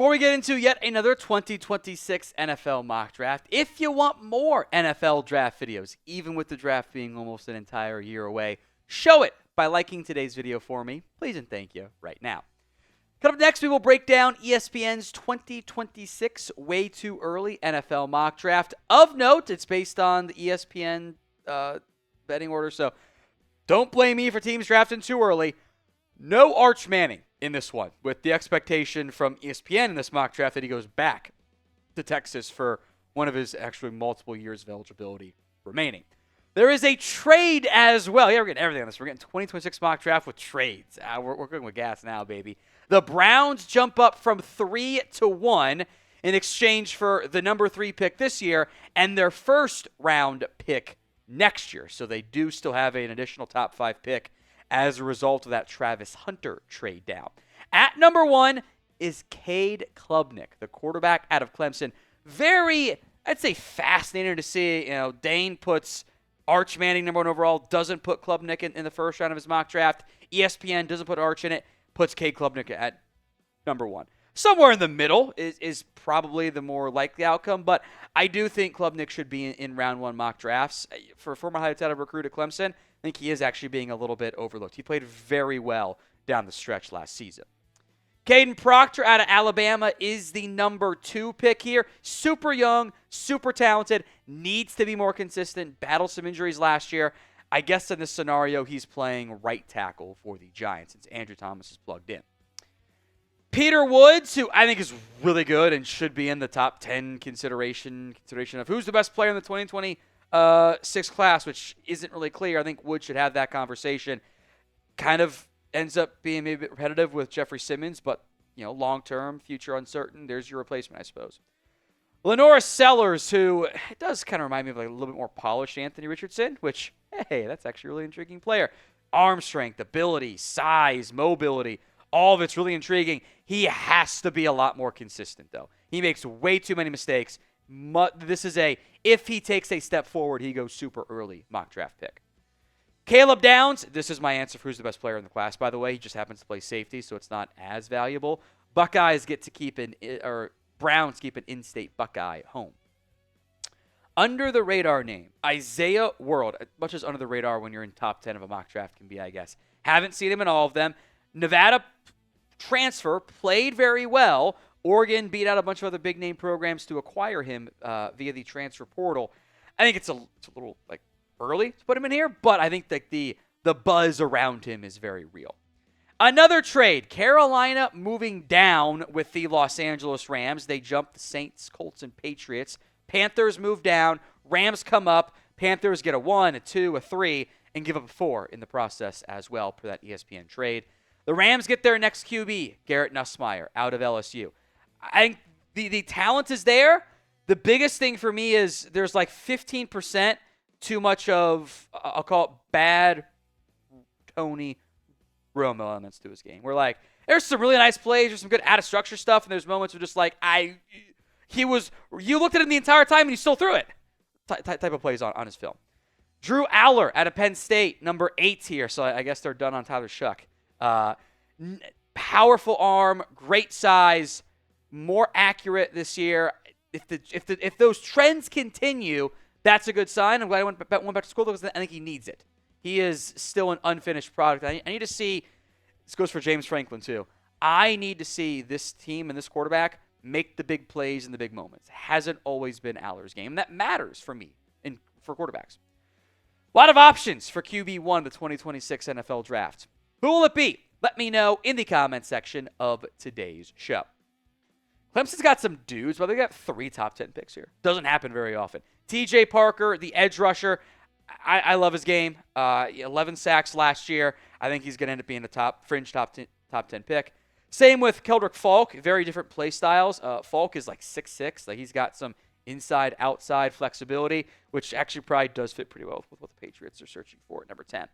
Before we get into yet another 2026 NFL mock draft, if you want more NFL draft videos, even with the draft being almost an entire year away, show it by liking today's video for me. Please and thank you right now. Coming up next, we will break down ESPN's 2026 way too early NFL mock draft. Of note, it's based on the ESPN betting order, so don't blame me for teams drafting too early. No Arch Manning in this one, with the expectation from ESPN in this mock draft that he goes back to Texas for one of his actually multiple years of eligibility remaining. There is a trade as well. Yeah, we're getting everything on this. We're getting 2026 mock draft with trades. We're going with gas now, baby. The Browns jump up from 3 to 1 in exchange for the number 3 pick this year and their first round pick next year. So they do still have an additional top 5 pick as a result of that Travis Hunter trade down. At number 1 is Cade Klubnik, the quarterback out of Clemson. Very, I'd say, fascinating to see. You know, Dane puts Arch Manning number 1 overall, doesn't put Klubnik in the first round of his mock draft. ESPN doesn't put Arch in it, puts Cade Klubnik at number 1. Somewhere in the middle is probably the more likely outcome, but I do think Klubnik should be in round 1 mock drafts. For a former high title recruit at Clemson, I think he is actually being a little bit overlooked. He played very well down the stretch last season. Kadyn Proctor out of Alabama is the number 2 pick here. Super young, super talented, needs to be more consistent, battled some injuries last year. I guess in this scenario, he's playing right tackle for the Giants since Andrew Thomas is plugged in. Peter Woods, who I think is really good and should be in the top 10 consideration of who's the best player in the 2026 class, which isn't really clear. I think Woods should have that conversation. Kind of ends up being maybe a bit repetitive with Jeffrey Simmons, but long-term, future uncertain. There's your replacement, I suppose. LaNorris Sellers, who does kind of remind me of a little bit more polished Anthony Richardson, which, hey, that's actually a really intriguing player. Arm strength, ability, size, mobility, all of it's really intriguing. He has to be a lot more consistent, though. He makes way too many mistakes. This is if he takes a step forward, he goes super early mock draft pick. Caleb Downs, this is my answer for who's the best player in the class, by the way. He just happens to play safety, so it's not as valuable. Buckeyes get to keep Browns keep an in-state Buckeye home. Under the radar name, Isaiah World, much as under the radar when you're in top 10 of a mock draft can be, I guess. Haven't seen him in all of them. Nevada transfer, played very well. Oregon beat out a bunch of other big-name programs to acquire him via the transfer portal. I think it's a little early to put him in here, but I think that the buzz around him is very real. Another trade, Carolina moving down with the Los Angeles Rams. They jumped the Saints, Colts, and Patriots. Panthers move down. Rams come up. Panthers get a 1, a 2, a 3, and give up a 4 in the process as well per that ESPN trade. The Rams get their next QB, Garrett Nussmeier, out of LSU. I think the talent is there. The biggest thing for me is there's 15% too much of, I'll call it bad Tony Romo elements to his game. We're there's some really nice plays, there's some good out-of-structure stuff, and there's moments of just you looked at him the entire time and he still threw it. Type of plays on his film. Drew Allar out of Penn State, number 8 here, so I guess they're done on Tyler Shuck. Powerful arm, great size, more accurate this year. If those trends continue, that's a good sign. I'm glad I went back to school because I think he needs it. He is still an unfinished product. I need to see, this goes for James Franklin too, I need to see this team and this quarterback make the big plays in the big moments. It hasn't always been Allar's game. And that matters for me and for quarterbacks. A lot of options for QB1 of the 2026 NFL Draft. Who will it be? Let me know in the comment section of today's show. Clemson's got some dudes, but they got 3 top 10 picks here. Doesn't happen very often. TJ Parker, the edge rusher. I love his game. 11 sacks last year. I think he's going to end up being a fringe top 10 pick. Same with Keldrick Falk. Very different play styles. Falk is 6'6". He's got some inside-outside flexibility, which actually probably does fit pretty well with what the Patriots are searching for at number 10.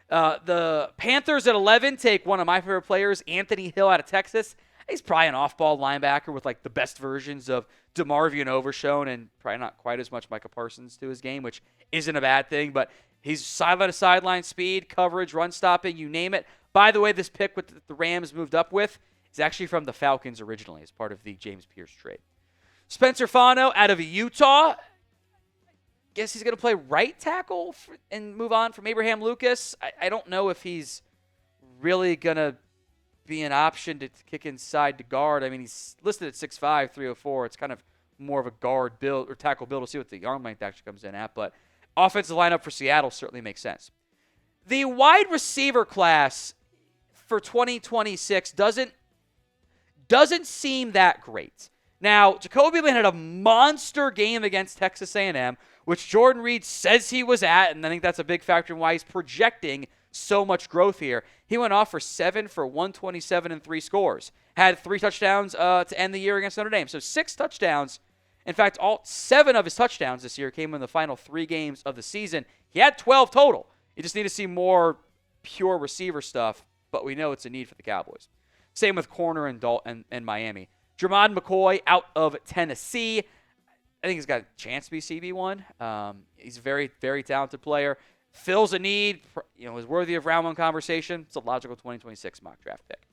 The Panthers at 11 take one of my favorite players, Anthony Hill out of Texas. He's probably an off-ball linebacker with the best versions of DeMarvion Overshown and probably not quite as much Micah Parsons to his game, which isn't a bad thing, but he's sideline-to-sideline speed, coverage, run stopping, you name it. By the way, this pick with the Rams moved up with He's actually from the Falcons originally as part of the James Pierce trade. Spencer Fano out of Utah. Guess he's going to play right tackle and move on from Abraham Lucas. I don't know if he's really going to be an option to kick inside to guard. I mean, he's listed at 6'5", 304. It's kind of more of a guard build or tackle build. We'll see what the arm length actually comes in at. But offensive lineup for Seattle certainly makes sense. The wide receiver class for 2026 doesn't seem that great. Now, Jacoby Lynn had a monster game against Texas A&M, which Jordan Reid says he was at, and I think that's a big factor in why he's projecting so much growth here. He went off for 7 for 127 and 3 scores. Had 3 touchdowns to end the year against Notre Dame. So 6 touchdowns. In fact, all 7 of his touchdowns this year came in the final 3 games of the season. He had 12 total. You just need to see more pure receiver stuff, but we know it's a need for the Cowboys. Same with corner and Miami. Jermond McCoy out of Tennessee. I think he's got a chance to be CB1. He's a very, very talented player. Fills a need, is worthy of round 1 conversation. It's a logical 2026 mock draft pick.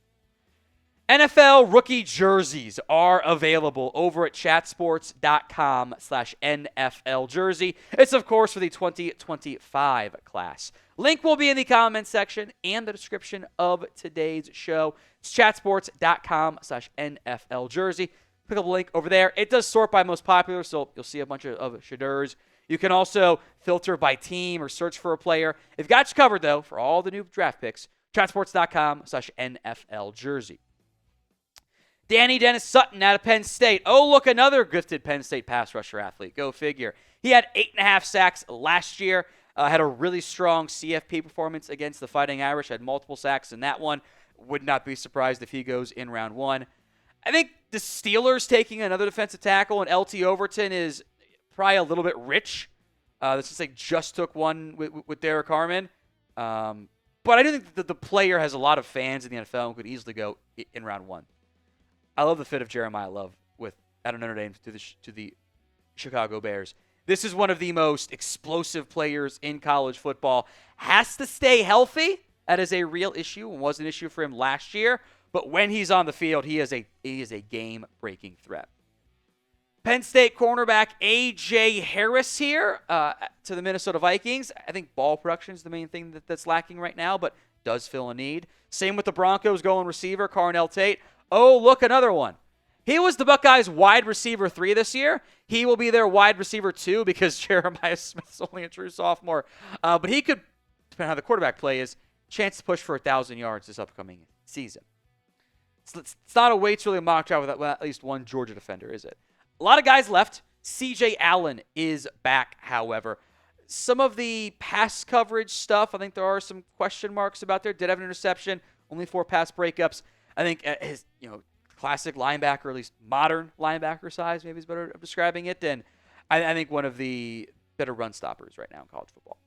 NFL rookie jerseys are available over at chatsports.com/NFL jersey. It's, of course, for the 2025 class. Link will be in the comments section and the description of today's show. It's chatsports.com/NFL jersey. Click on the link over there. It does sort by most popular, so you'll see a bunch of Shadurs. You can also filter by team or search for a player. They've got you covered, though, for all the new draft picks. Chatsports.com/NFL jersey. Danny Dennis Sutton out of Penn State. Oh, look, another gifted Penn State pass rusher athlete. Go figure. He had 8.5 sacks last year. Had a really strong CFP performance against the Fighting Irish. Had multiple sacks in that one. Would not be surprised if he goes in round 1. I think the Steelers taking another defensive tackle and LT Overton is probably a little bit rich. This is like just took one with Derek Harmon. But I do think that the player has a lot of fans in the NFL and could easily go in round 1. I love the fit of Jeremiah Love out of Notre Dame to the Chicago Bears. This is one of the most explosive players in college football. Has to stay healthy. That is a real issue and was an issue for him last year. But when he's on the field, he is a game-breaking threat. Penn State cornerback A.J. Harris here to the Minnesota Vikings. I think ball production is the main thing that's lacking right now, but does fill a need. Same with the Broncos going receiver, Carnell Tate. Oh, look, another one. He was the Buckeyes' wide receiver 3 this year. He will be their wide receiver 2 because Jeremiah Smith's only a true sophomore. But he could, depending on how the quarterback play is, chance to push for 1,000 yards this upcoming season. It's not a way to really mock draft with at least one Georgia defender, is it? A lot of guys left. C.J. Allen is back, however. Some of the pass coverage stuff, I think there are some question marks about there. Did have an interception, only 4 pass breakups. I think his, classic linebacker, or at least modern linebacker size, maybe is better of describing it. And I think one of the better run stoppers right now in college football.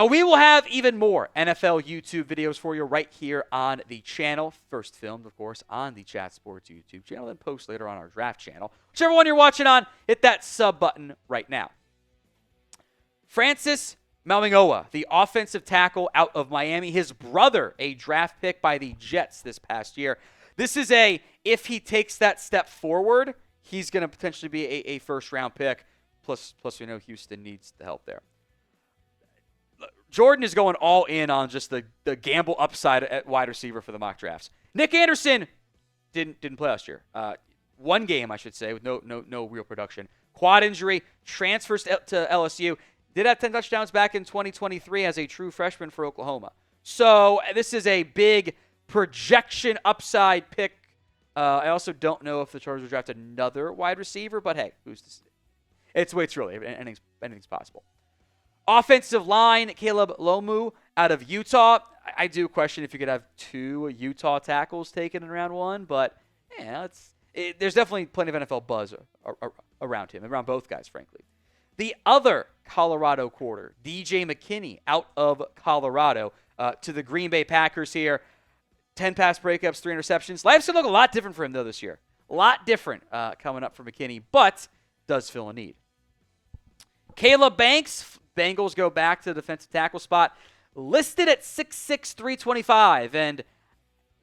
We will have even more NFL YouTube videos for you right here on the channel. First filmed, of course, on the Chat Sports YouTube channel, then post later on our draft channel. Whichever one you're watching on, hit that sub button right now. Francis Mauigoa, the offensive tackle out of Miami. His brother, a draft pick by the Jets this past year. This is if he takes that step forward, he's going to potentially be a first-round pick. Plus we know Houston needs the help there. Jordan is going all in on just the gamble upside at wide receiver for the mock drafts. Nick Anderson didn't play last year. One game, I should say, with no real production. Quad injury, transfers to LSU. Did have 10 touchdowns back in 2023 as a true freshman for Oklahoma. So this is a big projection upside pick. I also don't know if the Chargers will draft another wide receiver, but hey, who's to say? It's really anything's possible. Offensive line, Caleb Lomu out of Utah. I do question if you could have 2 Utah tackles taken in round 1, but there's definitely plenty of NFL buzz around him, around both guys, frankly. The other Colorado quarter, DJ McKinney out of Colorado to the Green Bay Packers here. 10 pass breakups, 3 interceptions. Life's going to look a lot different for him, though, this year. A lot different coming up for McKinney, but does fill a need. Caleb Banks, Bengals go back to the defensive tackle spot, listed at 6'6", 325, and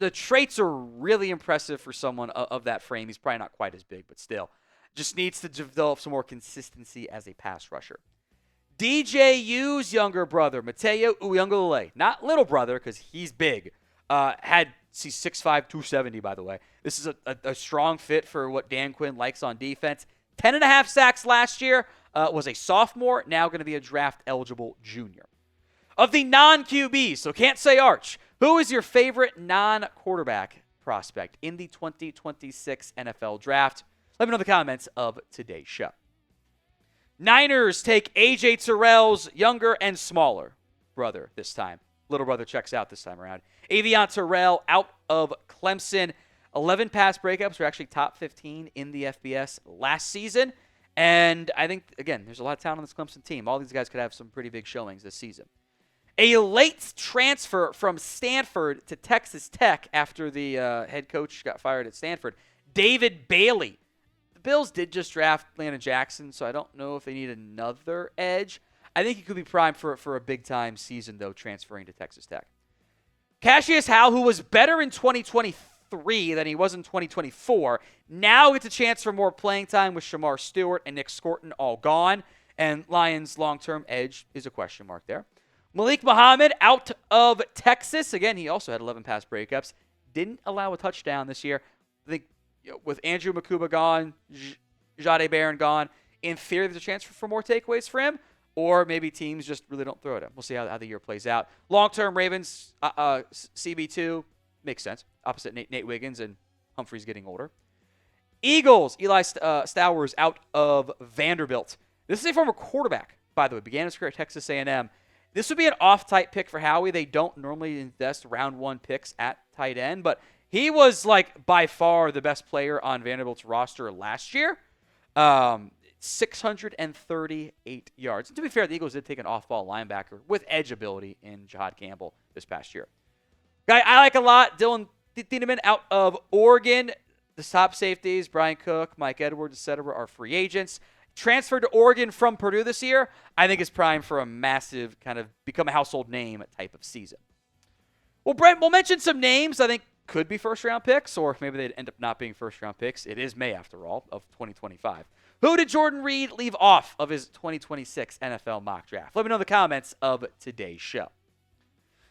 the traits are really impressive for someone of that frame. He's probably not quite as big, but still. Just needs to develop some more consistency as a pass rusher. DJU's younger brother, Mateo Uyunglele, not little brother because he's big, he's 6'5", 270, by the way. This is a strong fit for what Dan Quinn likes on defense. 10.5 sacks last year, was a sophomore, now going to be a draft-eligible junior. Of the non-QBs, so can't say Arch, who is your favorite non-quarterback prospect in the 2026 NFL Draft? Let me know in the comments of today's show. Niners take A.J. Terrell's younger and smaller brother this time. Little brother checks out this time around. Avion Terrell out of Clemson. 11 pass breakups were actually top 15 in the FBS last season. And I think, again, there's a lot of talent on this Clemson team. All these guys could have some pretty big showings this season. A late transfer from Stanford to Texas Tech after the head coach got fired at Stanford. David Bailey. The Bills did just draft Landon Jackson, so I don't know if they need another edge. I think he could be primed for a big-time season, though, transferring to Texas Tech. Cassius Howe, who was better in 2023 than he was in 2024, now gets a chance for more playing time with Shamar Stewart and Nick Scorton all gone, and Lions' long-term edge is a question mark there. Malik Muhammad out of Texas. Again, he also had 11 pass breakups. Didn't allow a touchdown this year. I think with Andrew Makuba gone, Jade Barron gone, in theory there's a chance for more takeaways for him, or maybe teams just really don't throw at him. We'll see how the year plays out. Long-term Ravens, CB2, makes sense. Opposite Nate Wiggins, and Humphrey's getting older. Eagles, Eli Stowers out of Vanderbilt. This is a former quarterback, by the way. Began his career at Texas A&M. This would be an off-type pick for Howie. They don't normally invest round one picks at tight end, but he was like by far the best player on Vanderbilt's roster last year. 638 yards. And to be fair, the Eagles did take an off-ball linebacker with edge ability in Jahad Campbell this past year. Guy I like a lot, Dylan Thieneman out of Oregon. The top safeties, Brian Cook, Mike Edwards, etc., are free agents. Transferred to Oregon from Purdue this year, I think is primed for a massive kind of become a household name type of season. Well, Brent, we'll mention some names I think could be first-round picks, or maybe they'd end up not being first-round picks. It is May, after all, of 2025. Who did Jordan Reid leave off of his 2026 NFL mock draft? Let me know in the comments of today's show.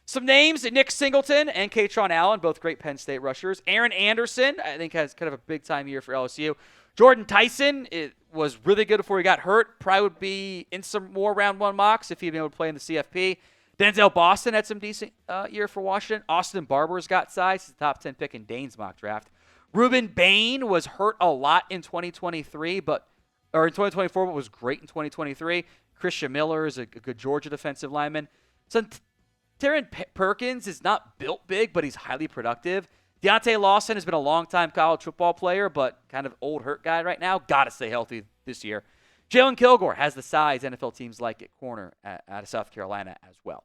Some names, Nick Singleton and Katron Allen, both great Penn State rushers. Aaron Anderson, I think, has kind of a big-time year for LSU. Jordan Tyson was really good before he got hurt. Probably would be in some more round one mocks if he'd been able to play in the CFP. Denzel Boston had some decent year for Washington. Austin Barber's got size. He's the top 10 pick in Dane's mock draft. Ruben Bain was hurt a lot in 2023, in 2024, but was great in 2023. Christian Miller is a good Georgia defensive lineman. So Taryn Perkins is not built big, but he's highly productive. Deontay Lawson has been a long-time college football player, but kind of old hurt guy right now. Got to stay healthy this year. Jalen Kilgore has the size NFL teams like at corner out of South Carolina as well.